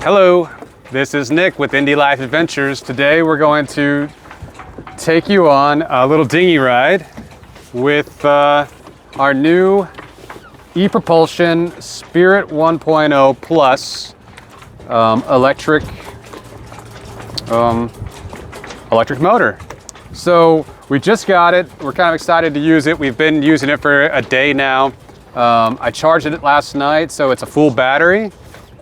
Hello, this is Nick with Indie Life Adventures. Today we're going to take you on a little dinghy ride with our new ePropulsion Spirit 1.0 Plus electric motor. So we just got it. We're kind of excited to use it. We've been using it for a day now. I charged it last night, so it's a full battery.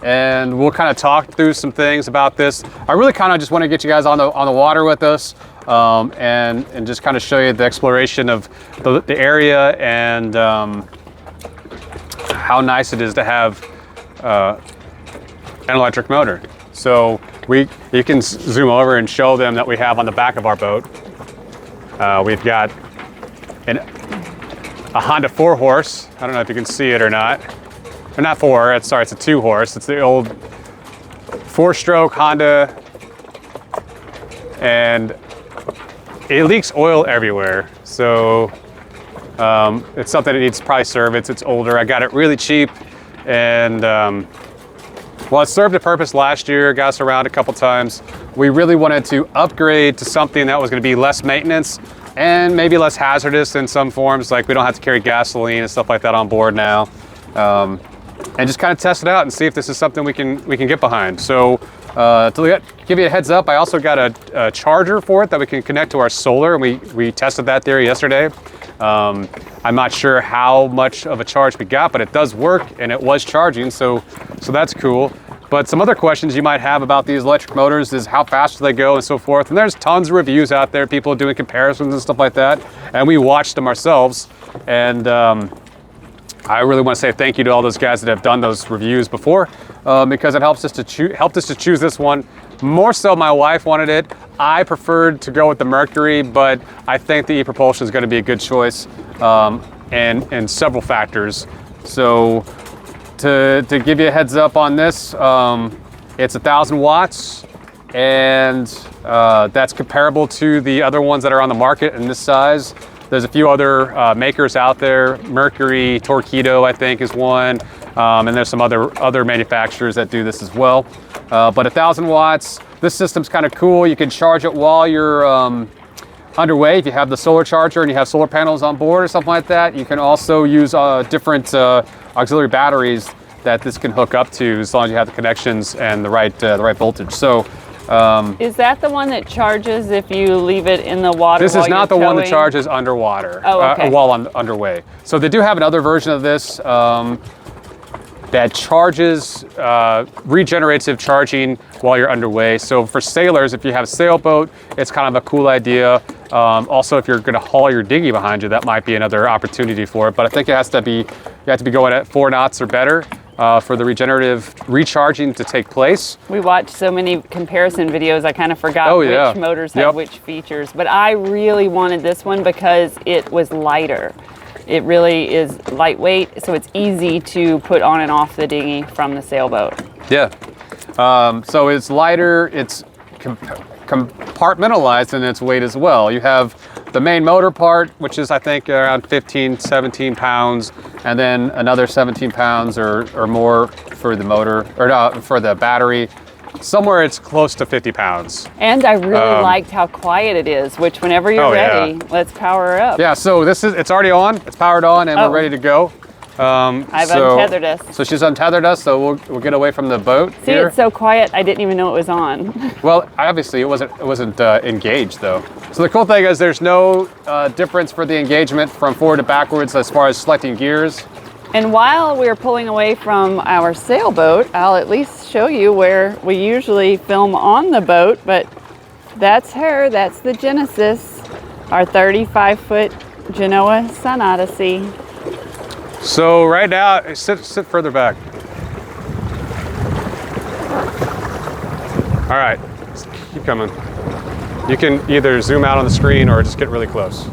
And we'll kind of talk through some things about this. I really kind of just want to get you guys on the water with us and just kind of show you the exploration of the area and how nice it is to have an electric motor. So you can zoom over and show them that we have on the back of our boat. We've got a Honda 4-horse. I don't know if you can see it or not. Or not 4, it's a 2-horse. It's the old 4-stroke Honda, and it leaks oil everywhere. So it's something that needs probably service. It's older. I got it really cheap, and well, it served a purpose last year, got us around a couple times. We really wanted to upgrade to something that was going to be less maintenance and maybe less hazardous in some forms, like we don't have to carry gasoline and stuff like that on board now. And just kind of test it out and see if this is something we can get behind. So to give you a heads up, I also got a charger for it that we can connect to our solar, and we tested that there yesterday. I'm not sure how much of a charge we got, but it does work and it was charging, so that's cool. But some other questions you might have about these electric motors is how fast do they go and so forth. And there's tons of reviews out there, people doing comparisons and stuff like that. And we watched them ourselves. And I really want to say thank you to all those guys that have done those reviews before, because it helped us to choose this one. More so, my wife wanted it. I preferred to go with the Mercury, but I think the ePropulsion is going to be a good choice, and several factors. So to give you a heads up on this, it's 1,000 watts, and that's comparable to the other ones that are on the market in this size. There's a few other makers out there. Mercury, Torqeedo, I think, is one. And there's some other manufacturers that do this as well. But 1,000 watts. This system's kind of cool. You can charge it while you're underway. If you have the solar charger and you have solar panels on board or something like that, you can also use different auxiliary batteries that this can hook up to, as long as you have the connections and the right voltage. So. Is that the one that charges if you leave it in the water? This is not the one that charges underwater, while underway. So they do have another version of this that charges regenerative charging while you're underway. So for sailors, if you have a sailboat, it's kind of a cool idea. Also, if you're going to haul your dinghy behind you, that might be another opportunity for it. But I think you have to be going at 4 knots or better. For the regenerative recharging to take place. We watched so many comparison videos, I kind of forgot which motors have which features. But I really wanted this one because it was lighter. It really is lightweight, so it's easy to put on and off the dinghy from the sailboat. Yeah. So it's lighter, it's compartmentalized in its weight as well. You have the main motor part, which is I think around 15, 17 pounds, and then another 17 pounds or more for the motor, or no, for the battery. Somewhere it's close to 50 pounds. And I really liked how quiet it is, which whenever you're ready, let's power up. Yeah, so it's already on, it's powered on, and we're ready to go. I've untethered us. So she's untethered us, so we'll get away from the boat. See, here. It's so quiet, I didn't even know it was on. Well, obviously it wasn't engaged though. So the cool thing is there's no difference for the engagement from forward to backwards as far as selecting gears. And while we're pulling away from our sailboat, I'll at least show you where we usually film on the boat, but that's the Genesis, our 35-foot Genoa Sun Odyssey. So right now, sit further back. All right, keep coming. You can either zoom out on the screen or just get really close.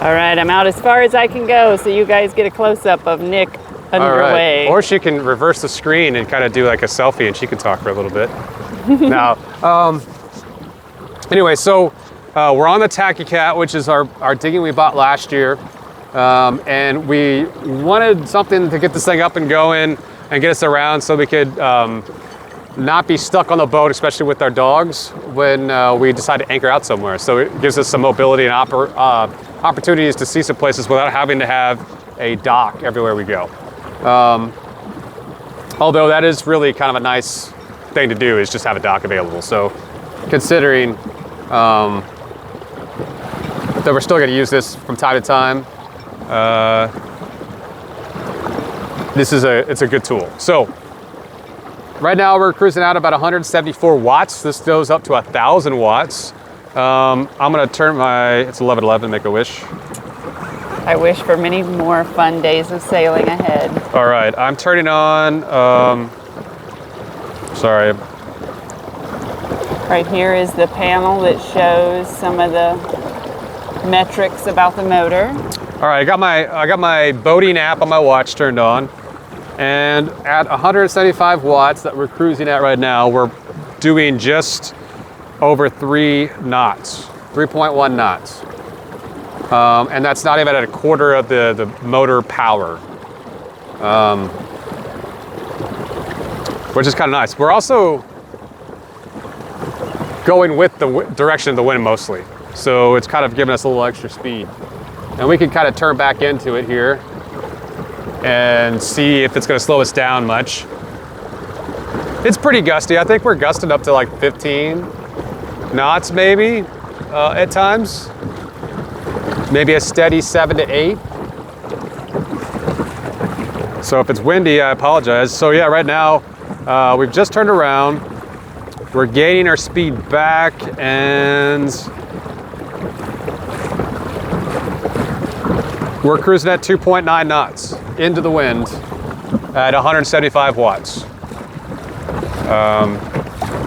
All right, I'm out as far as I can go, so you guys get a close-up of Nick underway. Right. Or she can reverse the screen and kind of do like a selfie, and she can talk for a little bit. Now, anyway, so we're on the Takacat, which is our dinghy we bought last year. And we wanted something to get this thing up and going and get us around so we could not be stuck on the boat, especially with our dogs, when we decide to anchor out somewhere. So it gives us some mobility and opportunities to see some places without having to have a dock everywhere we go. Although that is really kind of a nice thing to do, is just have a dock available. So considering that we're still going to use this from time to time, it's a good tool. So right now we're cruising out about 174 watts. This goes up to 1,000 watts. I'm going to turn it's 11:11, make a wish. I wish for many more fun days of sailing ahead. All right, I'm turning on, sorry. Right here is the panel that shows some of the metrics about the motor. All right, I got my boating app on my watch turned on, and at 175 watts that we're cruising at right now, we're doing just over 3 knots, 3.1 knots. And that's not even at a quarter of the motor power, which is kind of nice. We're also going with the direction of the wind mostly, so it's kind of giving us a little extra speed. And we can kind of turn back into it here and see if it's going to slow us down much. It's pretty gusty. I think we're gusting up to like 15 knots maybe at times. Maybe a steady 7 to 8. So if it's windy, I apologize. So yeah, right now we've just turned around. We're gaining our speed back, and we're cruising at 2.9 knots into the wind at 175 watts.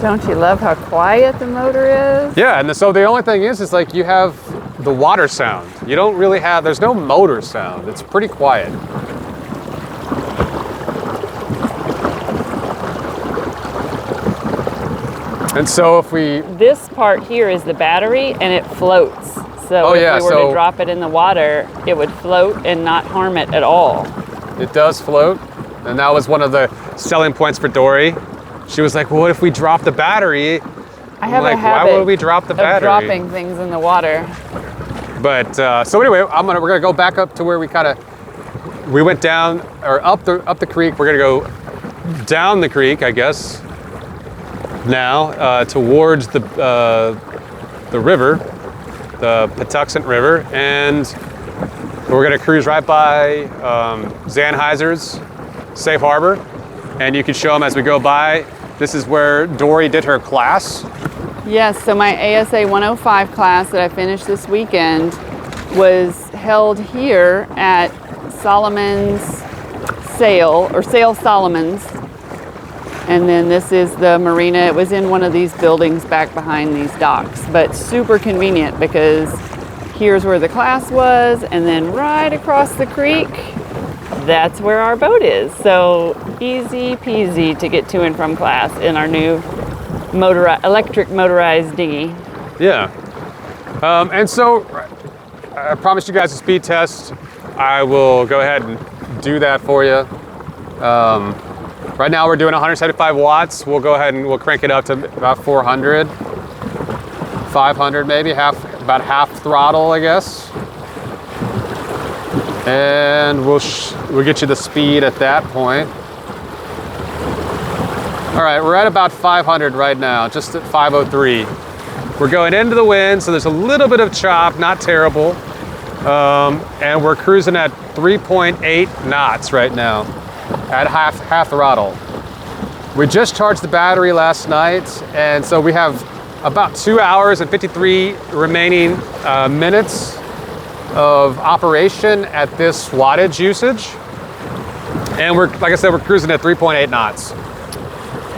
Don't you love how quiet the motor is? Yeah, and so the only thing is like you have the water sound. You don't really have, there's no motor sound. It's pretty quiet. And so if this part here is the battery, and it floats. So if we were to drop it in the water, it would float and not harm it at all. It does float, and that was one of the selling points for Dory. She was like, well, what if we drop the battery? I have a habit why would we drop the battery? Dropping things in the water. But so anyway, we're gonna go back up to where we went down, or up the creek. We're gonna go down the creek, I guess, now towards the river, the Patuxent River, and we're gonna cruise right by Zanheiser's Safe Harbor, and you can show them as we go by. This is where Dory did her class. Yes, so my ASA 105 class that I finished this weekend was held here at Solomon's Sail, or Sail Solomon's. And then this is the marina. It was in one of these buildings back behind these docks, but super convenient because here's where the class was, and then right across the creek, that's where our boat is. So easy peasy to get to and from class in our new electric motorized dinghy. Yeah. And so I promised you guys a speed test. I will go ahead and do that for you. Right now we're doing 175 watts. We'll go ahead and we'll crank it up to about 400, 500 maybe, about half throttle, I guess. And we'll get you the speed at that point. All right, we're at about 500 right now, just at 503. We're going into the wind, so there's a little bit of chop, not terrible. And we're cruising at 3.8 knots right now, at half throttle. We just charged the battery last night, and so we have about 2 hours and 53 remaining minutes of operation at this wattage usage. And we're, like I said, we're cruising at 3.8 knots.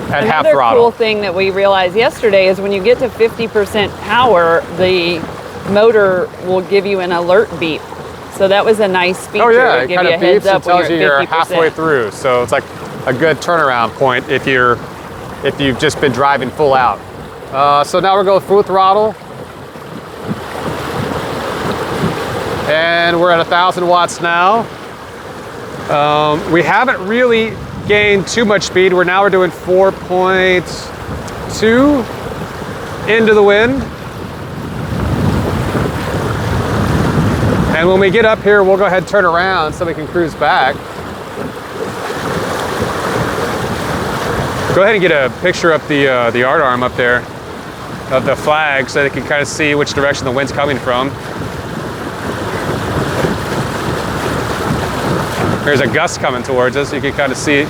At half throttle. Another cool thing that we realized yesterday is when you get to 50% power, the motor will give you an alert beep. So that was a nice feature. Oh yeah, it kind of beeps and tells you you're halfway through. So it's like a good turnaround point if you've just been driving full out. So now we're going full throttle, and we're at 1,000 watts now. We haven't really gain too much speed. We're doing 4.2 into the wind. And when we get up here, we'll go ahead and turn around so we can cruise back. Go ahead and get a picture up the yard arm up there of the flag so they can kind of see which direction the wind's coming from. There's a gust coming towards us. You can kind of see it.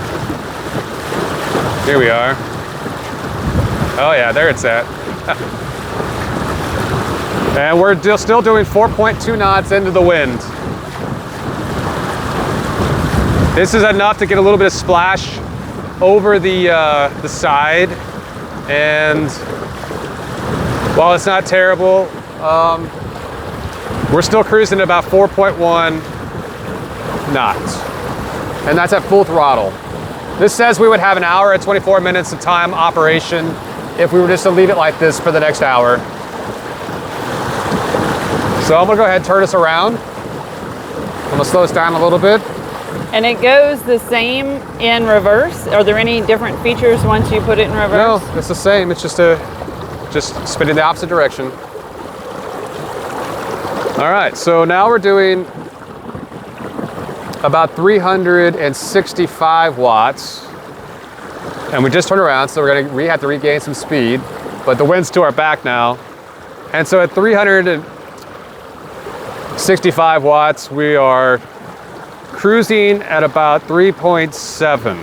Here we are. Oh yeah, there it's at. And we're still doing 4.2 knots into the wind. This is enough to get a little bit of splash over the side. And while it's not terrible, we're still cruising at about 4.1 knots. And that's at full throttle. This says we would have an hour at 24 minutes of time operation if we were just to leave it like this for the next hour. So I'm gonna go ahead and turn us around. I'm gonna slow us down a little bit. And it goes the same in reverse? Are there any different features once you put it in reverse? No, it's the same. It's just spin in the opposite direction. All right, so now we're doing about 365 watts. And we just turned around, so we have to regain some speed, but the wind's to our back now. And so at 365 watts, we are cruising at about 3.7.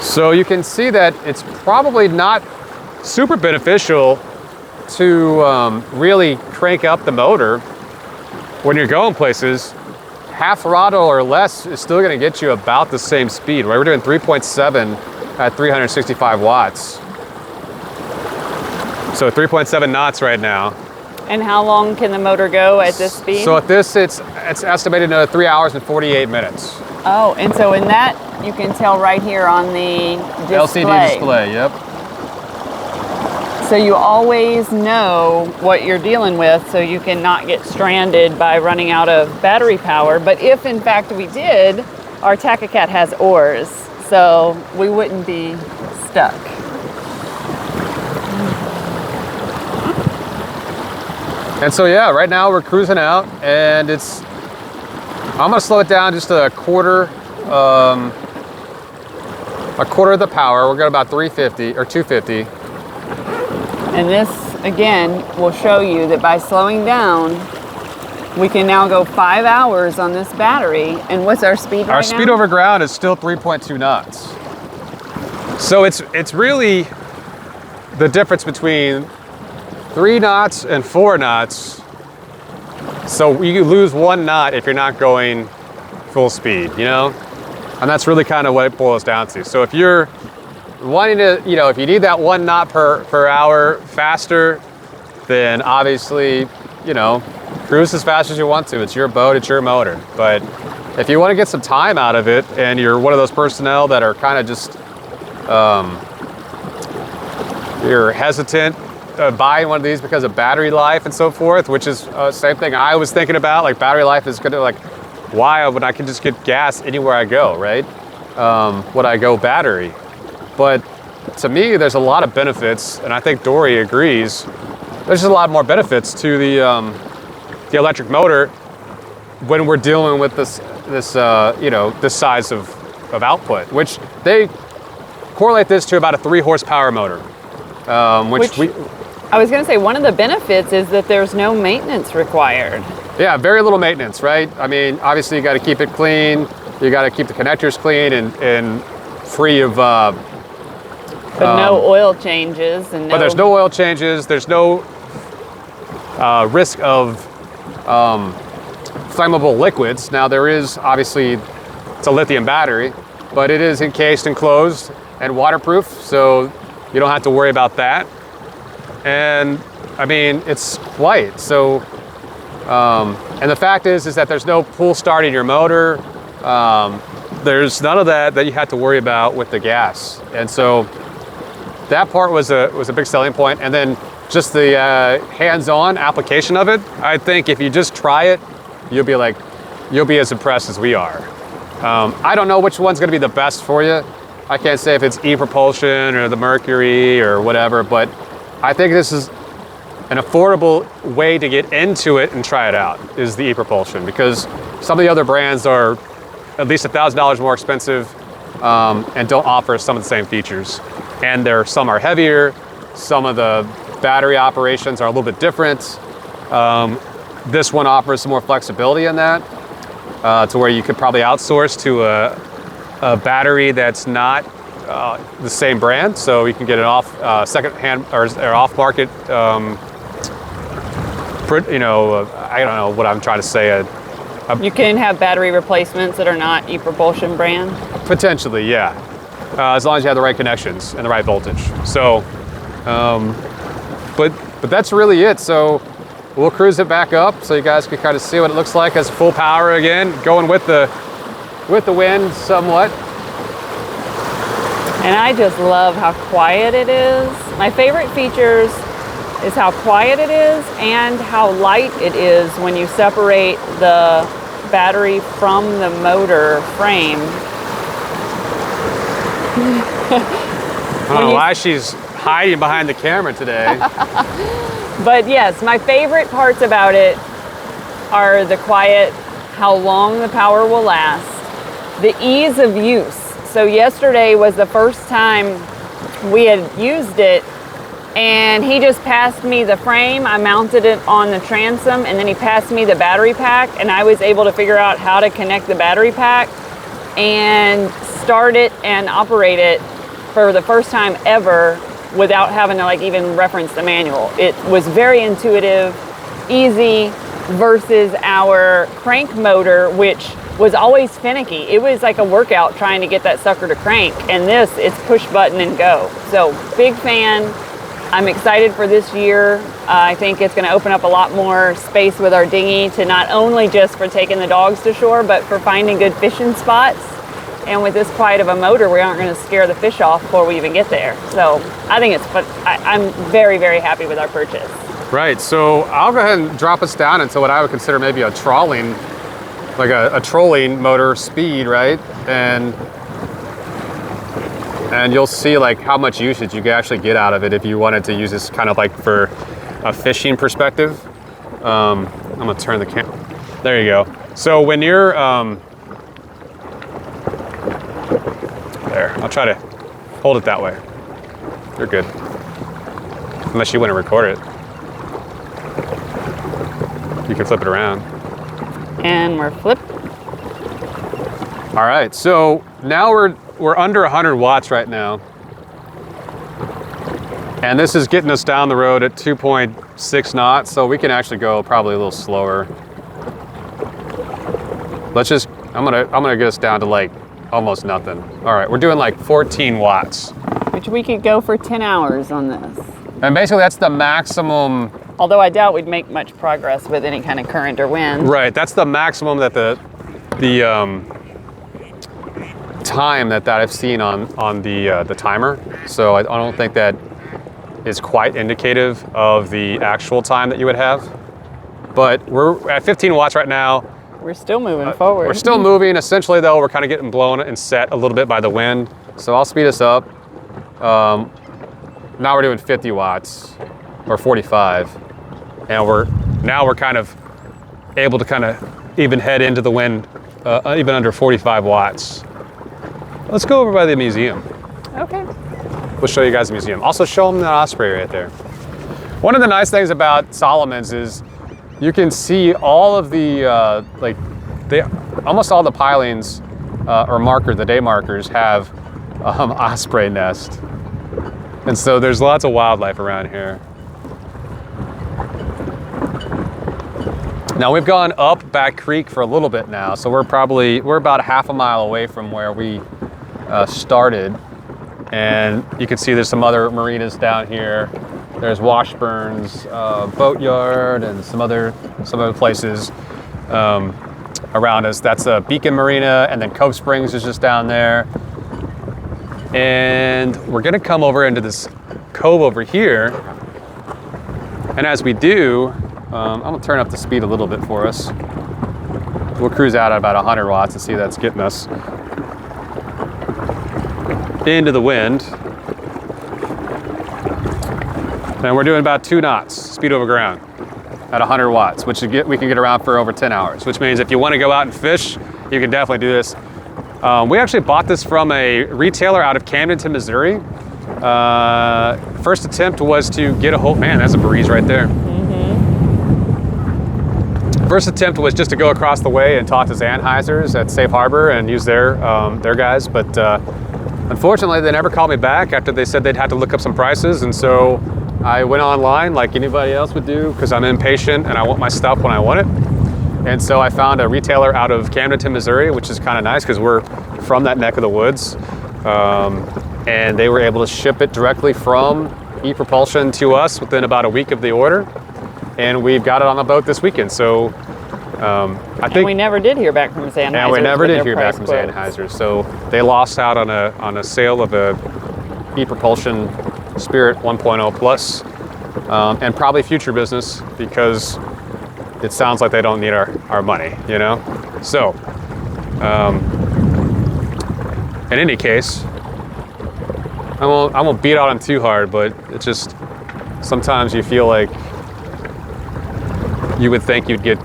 So you can see that it's probably not super beneficial to really crank up the motor when you're going places. Half throttle or less is still gonna get you about the same speed, right? We're doing 3.7 at 365 watts. So 3.7 knots right now. And how long can the motor go at this speed? So at this, it's estimated 3 hours and 48 minutes. Oh, and so in that, you can tell right here on the display. LCD display, yep. So you always know what you're dealing with, so you can not get stranded by running out of battery power. But if in fact we did, our Takacat has oars, so we wouldn't be stuck. And so yeah, right now we're cruising out, and I'm gonna slow it down just a quarter of the power. We're going about 350 or 250. And this, again, will show you that by slowing down, we can now go 5 hours on this battery. And what's our speed right now? Our speed over ground is still 3.2 knots. So it's really the difference between 3 knots and 4 knots. So you lose 1 knot if you're not going full speed, you know? And that's really kind of what it boils down to. So if you're wanting to, if you need that 1 knot per hour faster, then obviously, cruise as fast as you want to. It's your boat, it's your motor. But if you want to get some time out of it, and you're one of those personnel that are kind of just, you're hesitant buying one of these because of battery life and so forth, which is same thing I was thinking about. Like, battery life is gonna, why when I can just get gas anywhere I go, right? Would I go battery? But to me, there's a lot of benefits, and I think Dory agrees. There's just a lot more benefits to the electric motor when we're dealing with this size of output, which they correlate this to about a 3 horsepower motor. I was going to say, one of the benefits is that there's no maintenance required. Yeah, very little maintenance, right? I mean, obviously you got to keep it clean. You got to keep the connectors clean and free of. But no oil changes and. But there's no oil changes. There's no risk of flammable liquids. Now there is obviously, it's a lithium battery, but it is encased and closed and waterproof, so you don't have to worry about that. And I mean, it's light. So, and the fact is that there's no pull starting your motor. There's none of that you have to worry about with the gas. And so that part was a big selling point. And then just the hands-on application of it. I think if you just try it, you'll be as impressed as we are. I don't know which one's gonna be the best for you. I can't say if it's ePropulsion or the Mercury or whatever, but I think this is an affordable way to get into it and try it out, is the ePropulsion, because some of the other brands are at least $1,000 more expensive and don't offer some of the same features. And some are heavier, some of the battery operations are a little bit different. This one offers some more flexibility in that, to where you could probably outsource to a battery that's not the same brand, so you can get an off second-hand or off-market. You know, I don't know what I'm trying to say. You can have battery replacements that are not ePropulsion brand. Potentially, yeah, as long as you have the right connections and the right voltage. So, but that's really it. So we'll cruise it back up so you guys can kind of see what it looks like as full power again, going with the wind somewhat. And I just love how quiet it is. My favorite features is how quiet it is and how light it is when you separate the battery from the motor frame. I don't know why she's hiding behind the camera today. But yes, my favorite parts about it are the quiet, how long the power will last, the ease of use. So yesterday was the first time we had used it, and he just passed me the frame. I mounted it on the transom, and then he passed me the battery pack, and I was able to figure out how to connect the battery pack and start it and operate it for the first time ever without having to like even reference the manual. It was very intuitive, easy, versus our crank motor, which was always finicky. It was like a workout trying to get that sucker to crank, and this, it's push button and go. So big fan. I'm excited for this year. I think it's going to open up a lot more space with our dinghy, to not only just for taking the dogs to shore, but for finding good fishing spots. And with this quiet of a motor, we aren't going to scare the fish off before we even get there. So I think it's fun. I'm very, very happy with our purchase. Right, so I'll go ahead and drop us down into what I would consider maybe a trawling, like a trolling motor speed, right? And you'll see like how much usage you can actually get out of it if you wanted to use this kind of like for a fishing perspective. I'm gonna turn the camera. There you go. So when you're, there, I'll try to hold it that way. You're good. Unless you want to record it. You can flip it around. And we're flipped. All right, so now we're under 100 watts right now. And this is getting us down the road at 2.6 knots, so we can actually go probably a little slower. I'm gonna get us down to like almost nothing. All right, we're doing like 14 watts. Which we could go for 10 hours on this. And basically that's the maximum. Although I doubt we'd make much progress with any kind of current or wind. Right, that's the maximum that the time that I've seen on the timer. So I don't think that is quite indicative of the actual time that you would have. But we're at 15 watts right now. We're still moving forward. We're still moving. Essentially though, we're kind of getting blown and set a little bit by the wind. So I'll speed us up. Now we're doing 50 watts or 45. And we're kind of able to kind of even head into the wind, even under 45 watts. Let's go over by the museum. Okay. We'll show you guys the museum. Also show them the osprey right there. One of the nice things about Solomon's is you can see all of the, almost all the pilings or markers, the day markers have osprey nest. And so there's lots of wildlife around here. Now we've gone up Back Creek for a little bit now, so we're about half a mile away from where we started. And you can see there's some other marinas down here. There's Washburn's Boatyard and some other places around us. That's a Beacon Marina, and then Cove Springs is just down there. And we're gonna come over into this cove over here. And as we do, I'm gonna turn up the speed a little bit for us. We'll cruise out at about 100 watts and see if that's getting us into the wind. And we're doing about 2 knots speed over ground at 100 watts, which we can get around for over 10 hours, which means if you want to go out and fish, you can definitely do this. We actually bought this from a retailer out of Camdenton, Missouri. First attempt was to get a hold, man, that's a breeze right there. First attempt was just to go across the way and talk to Sennheisers at Safe Harbor and use their guys, but unfortunately they never called me back after they said they'd have to look up some prices, and so I went online like anybody else would do because I'm impatient and I want my stuff when I want it. And so I found a retailer out of Camdenton, Missouri, which is kind of nice because we're from that neck of the woods. And they were able to ship it directly from ePropulsion to us within about a week of the order. And we've got it on the boat this weekend. So I think we never did hear back from Sennheisers. And we never did hear back from Sennheisers. So they lost out on a sale of a ePropulsion Spirit 1.0 Plus, and probably future business because it sounds like they don't need our money, you know? So, in any case, I won't beat on them too hard, but it's just, sometimes you feel like you would think you'd get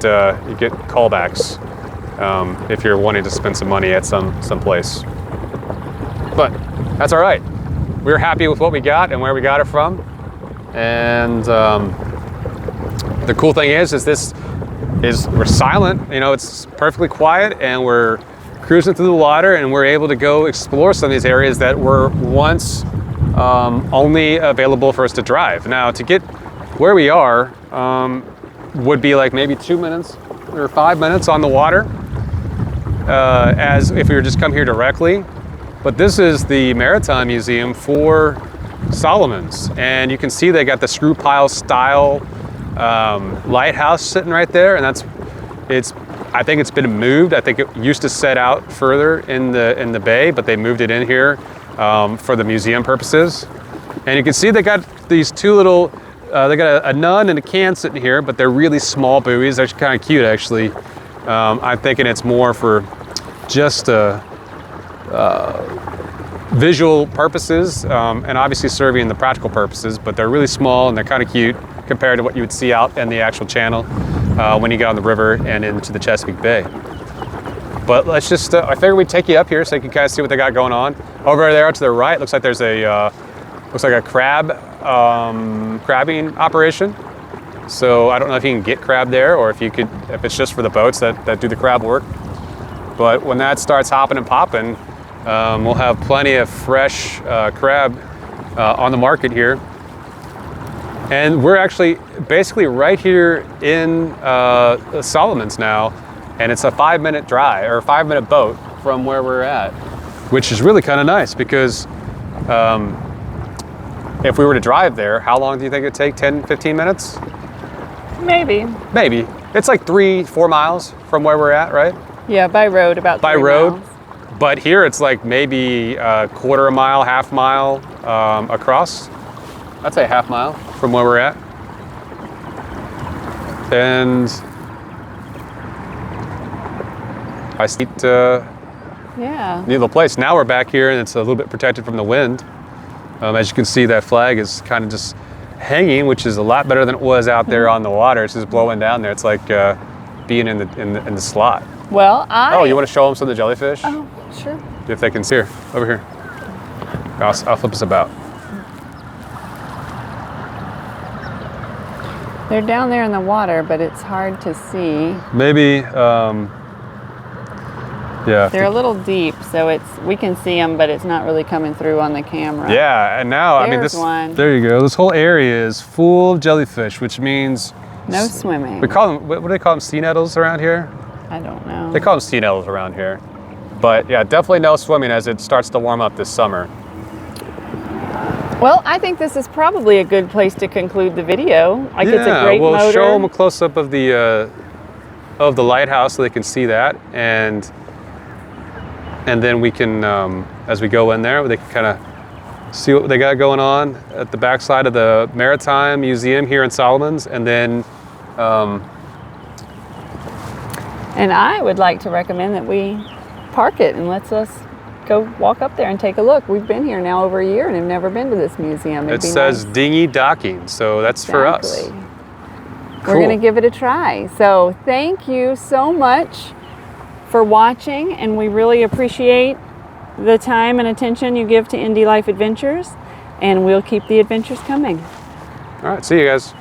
callbacks if you're wanting to spend some money at some place. But that's all right. We're happy with what we got and where we got it from. And the cool thing is we're silent. You know, it's perfectly quiet, and we're cruising through the water, and we're able to go explore some of these areas that were once only available for us to drive. Now, to get where we are would be like maybe 2 minutes or 5 minutes on the water, as if we were just come here directly. But this is the Maritime Museum for Solomons, and you can see they got the screw pile style lighthouse sitting right there, and I think it's been moved. I think it used to set out further in the bay, but they moved it in here for the museum purposes. And you can see they got these two little, they got a nun and a can sitting here, but they're really small buoys. They're kind of cute, actually. I'm thinking it's more for just visual purposes, and obviously serving the practical purposes, but they're really small and they're kind of cute compared to what you would see out in the actual channel when you get on the river and into the Chesapeake Bay. But let's just, I figured we'd take you up here so you can kind of see what they got going on. Over there to the right, looks like there's a crabbing operation. So I don't know if you can get crab there, or if it's just for the boats that do the crab work. But when that starts hopping and popping, we'll have plenty of fresh crab on the market here. And we're actually basically right here in Solomons now, and it's a 5-minute drive, or a 5-minute boat from where we're at, which is really kind of nice because if we were to drive there, how long do you think it'd take? 10, 15 minutes? Maybe. Maybe. It's like 3-4 miles from where we're at, right? Yeah, by road, about 3 miles. But here it's like maybe a quarter a mile, half mile across. I'd say half mile from where we're at. And I see near the place. Now we're back here and it's a little bit protected from the wind. As you can see, that flag is kind of just hanging, which is a lot better than it was out there on the water. It's just blowing down there. It's like being in the slot. Well, Oh, you want to show them some of the jellyfish? Oh, sure. If they can see her. Over here. I'll flip us about. They're down there in the water, but it's hard to see. Maybe, yeah. They're a little deep, so we can see them, but it's not really coming through on the camera. Yeah, and now, There's one. There you go. This whole area is full of jellyfish, which means no swimming. We call them, what do they call them, sea nettles around here? I don't know. They call them sea nettles around here. But yeah, definitely no swimming as it starts to warm up this summer. Well, I think this is probably a good place to conclude the video. Like, it's a great motor. We'll show them a close-up of the lighthouse so they can see that, and then we can, as we go in there, they can kind of see what they got going on at the backside of the Maritime Museum here in Solomons, and then And I would like to recommend that we park it and lets us go walk up there and take a look. We've been here now over a year and have never been to this museum. It says dingy docking, so that's for us. We're going to give it a try. So thank you so much for watching, and we really appreciate the time and attention you give to Indie Life Adventures, and we'll keep the adventures coming. All right, see you guys.